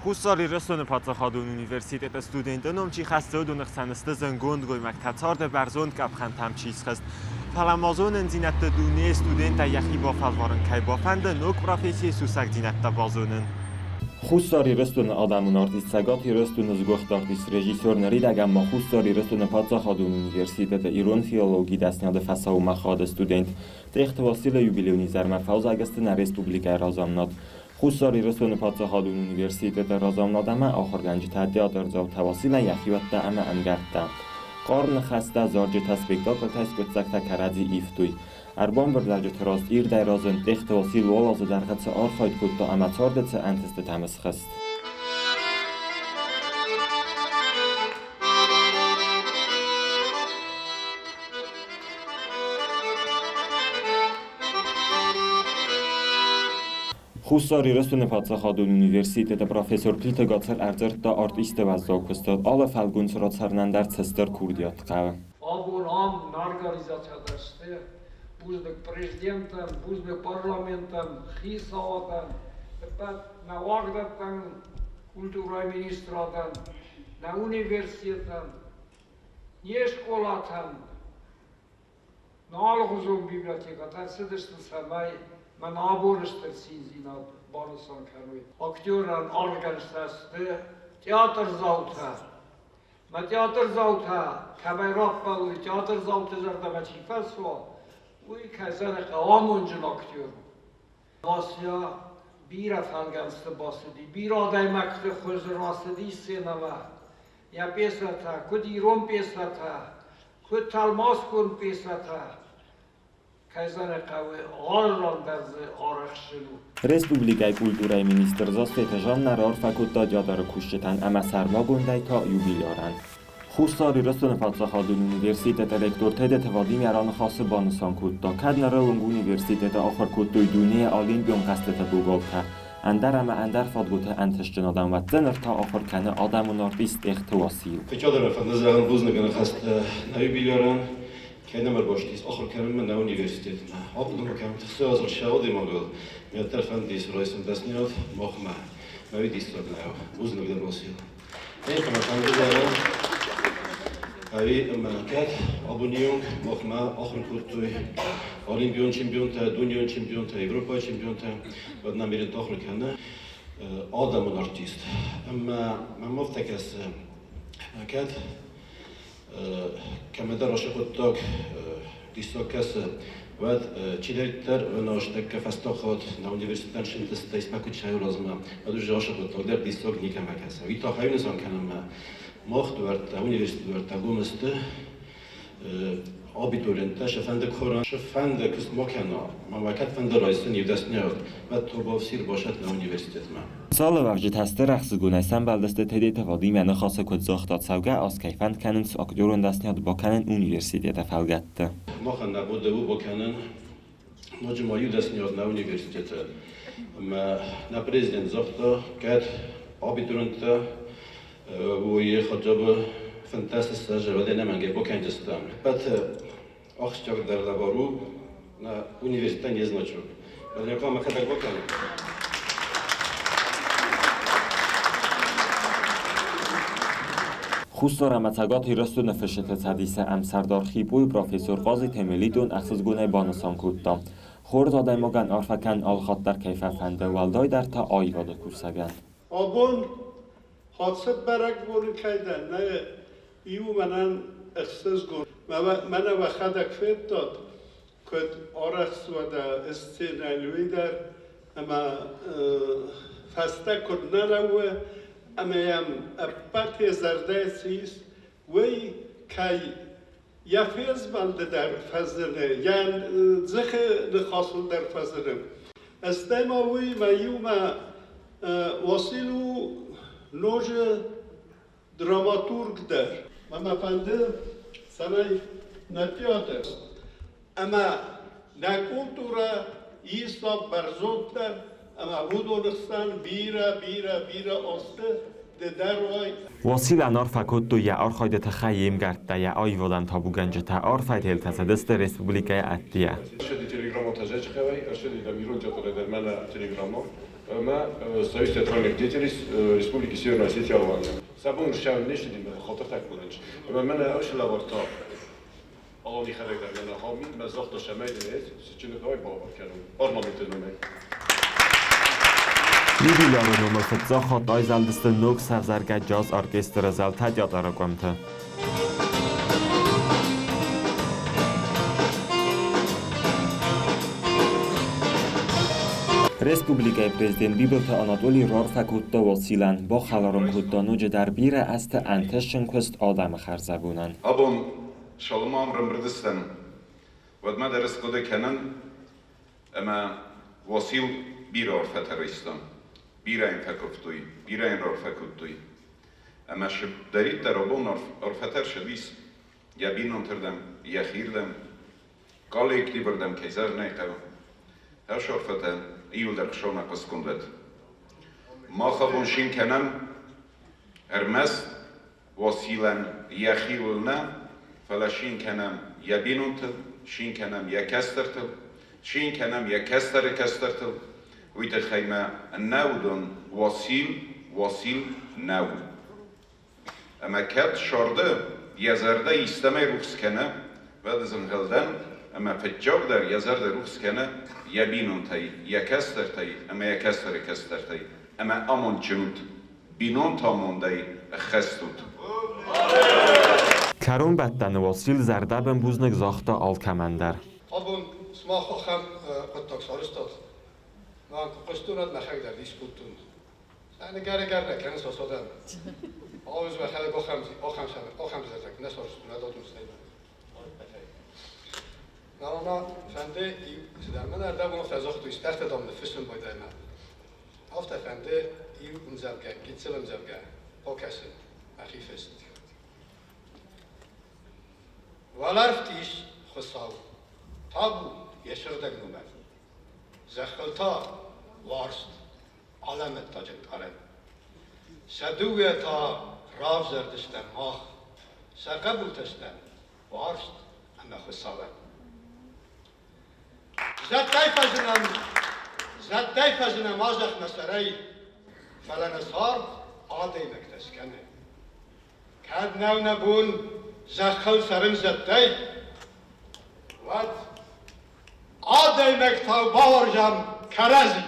Hussari röstön Patzachadun Universität studentenum ci khastodun xanestezan gondgoy maktatsarde barzond kapkhand tamchis khast. Palamazonen zinat dune studenta yahi ba falvaran kai ba fande nok profesie susak zinat bazonen. Hussari röstön adamun artistsagat röstön zgocht artist rejissörn ridagam ma Hussari röstön Patzachadun Universität iron filologi dasnyad fasau makhad student. Text vasile jubileuni zarma fawzagastna respublika razamnat. Hussari röstön Patzachadun Universität razamnadama axirganji taddiat arzav tawasila yahiwatta ama angartta. Qarn xasta zarji taspektakl taskutsak karadzi iftuy. Arbon birlarji trast irday razın text vasil walazı dargatsa arxayt kutta amatsardetse anteste tamsxast. Hussari röstön Patzachadun Universität professor Plitegatser erzert artiste vazdokustad alle falguns rotsarnandar cester kurdiyat qava. Abun am organizatsiyadarste buzbek prezidentam, buzbek parlamentam, xisavatam, na vagdattan kultura ministradan, na universitetam, ne shkolatam, na alghuzum bibliotekatar sidishtin samay من آبورشتر سیزینا بارسان کنوی اکتوران آرگنشتسته تئاتر زاوتا ما تئاتر زاوتا کمی راه بالوی تئاتر زاوتا زرده ما چی فسوا وی کسر قوامون جن اکتور آسیا بیر فلگنسته باسدی بیر آدای مکت خوز راستدی سینما یا پیستا کد ایرون پیستا کد تلماس کن پیستا Respublikai kultúrai miniszterzasztét Zsannára arfakutta gyadar kustetan ama sarmagonday ta jubilaran. Hussari röstön Patzachadun Universitét rektor tedet Vladimiran Khasbanusan kutta. Kadnara Ung Universitét axar kuttoy duniya olimpion qastete bugolta. Andarama andar fadgota anteshjanadan va zenerta axar kana adamun artist ehtiwasil. Fechadar fandazan buznagan khast na jubilaran. كأنما الباشتيس آخر كلام من الأونيفرسيتيت ما أقدم كلام تخصص الشهادة ماجل من الطرف عندي رئيس الدسنيات مخمة ما بدي استغنى وزن قدر وصيل هيك ما كان جزء هاي أما كات أبونيون مخمة آخر كرتوي أولمبيون شامبيون تا دنيا شامبيون تا أوروبا شامبيون تا بدنا ميرن آخر كنا آدم الأرتيست أما ما مفتكس كات كما درش قطاك ديسوكاس واد چیدریتر ناشتک فستاخات نا اونیورسیتن شنتست اسمکو چایو لازمه ادو جاش قطاک در دیسوک نیکم کس وی تا خیلی نزان کنم ماخت ورت اونیورسیت ورت گومست آبیتورنت شفند کوران شفند کس مکنا ما وقت فند رایسن یودست نیاد و تو بافسیر باشد نا اونیورسیت ما سال وقت هسته رخصگونه سنبالدسته تدیت وادی من خاصه کد زاختات سوگه از کیفند کننس اکتورن دستیاد با کنن اونیورسیتت فلگته. ما خن نبوده و با کنن مجموعی دستیاد نا اونیورسیتت ما نا پرزیدنت زاختا کد آبیتورنت و یه خجاب فانتاستیک تجربه نمانگه با کنجستان. بعد آخشتر در لبارو نا اونیورسیت نیزناچو. ولی نکام خدای با کنن. Hussara matsagat röstön försökte hadise am Sardar Khipoy professor Qazi Temelidon axsgune banasan kutta. Khordadai magan arfakan al-khattar kayfa fanda walday dar ta ayvada kursagan. Abun hatsat barak bolu kaydan ne iu manan axsas gon. Mana wa khadak fettat kod arax wada istinalwi dar ama fasta kudnalawe أمام أبات زرداسيس وي كي يفيز بلد در فزنه يعني زخ نخاصل در فزنه استما وي ما يوما وصلوا نوج دراماتورگ در ما فنده سناي نتياتر أما نكولتورا يصاب برزوت در اما بودونستان بیرا آسته دروای واصل انار فکود دو یا آرخاید تخییم گرد دا یا آی ولن تا بوگنج تا آرفاید هلتزدست رسپوبلیکای اتیه ارشدی تلگرام تجاج خوای ارشدی دمیرون جاتره در من تلگرام ما Союз театральных деятелей Республики Северная Осетия Албания. Сабун шаун нешти дим خاطر تکونش. من اوش لابارتا آلانی خرید در من هامی مزاق داشته میدونید سچینه های باور کردم پارلمانت نمی. Libiyalı fıtza Hatay zəldistə Nok Səvzərgə Caz Orkestri zəl tədyatlara qomtu. Respublikaya prezident Bibelta Anadoli Rarfakutta vasilen با خلارم کدانوج در بیر است انتشن کست آدم خرزبونن. Abon şalımam rımbırdıstan. Vadma ders kodu kenan ama vasil bir orfa teröristan. Bir ayın fakuftuy, bir ayın rarfakuttuy. Ama şu derit tarabon orfa terşedis. Ya bin onterdem, ya hirdem. Kale kliberdem kayzer neykav. Her şorfata iyul der kşona kıskundet. Ma xabon şin kenan ermez وسيلا يخيلنا فلا شين كنم يبينونتل شين كنم يكسترتل شين كنم يكستر كسترتل ويتخيما النودن وسيل نو اما كات شارده يزرده يستمع روخس كنم بعد زنغلدن اما فجاق در يزرده روخس كنم يبينونتي يكسترتي اما يكستر كسترتي اما امون جنوت بینون تامونده خستود. کرون بدن واسیل زرده بن بوزنک زاخته آلکمندر. Abon smaak gaan contact arrestat. Maar kostuun het nog daar disputun. En ik ga kennis als dat. Alles we gaan ook gaan zetten. Net zoals net dat doen zijn. Nou, fende, ze daar maar daar gaan we verzocht te starten dan de vissen bij de man. After fende, imzalga, gitsel imzalga, pokasen, achifest. Walarftish خصاو تابو يشردك نومد زخلتا وارست علامت تاجت قرن سدوية تا راف زردشتن ماخ سقبو تشتن وارست انا خصاوة زد تيفزنا مازخ نسري فلنصار عادي مكتسكنه كاد نو نبون زخل سرن زدتي واد عادي مكتاو باورجم كرزي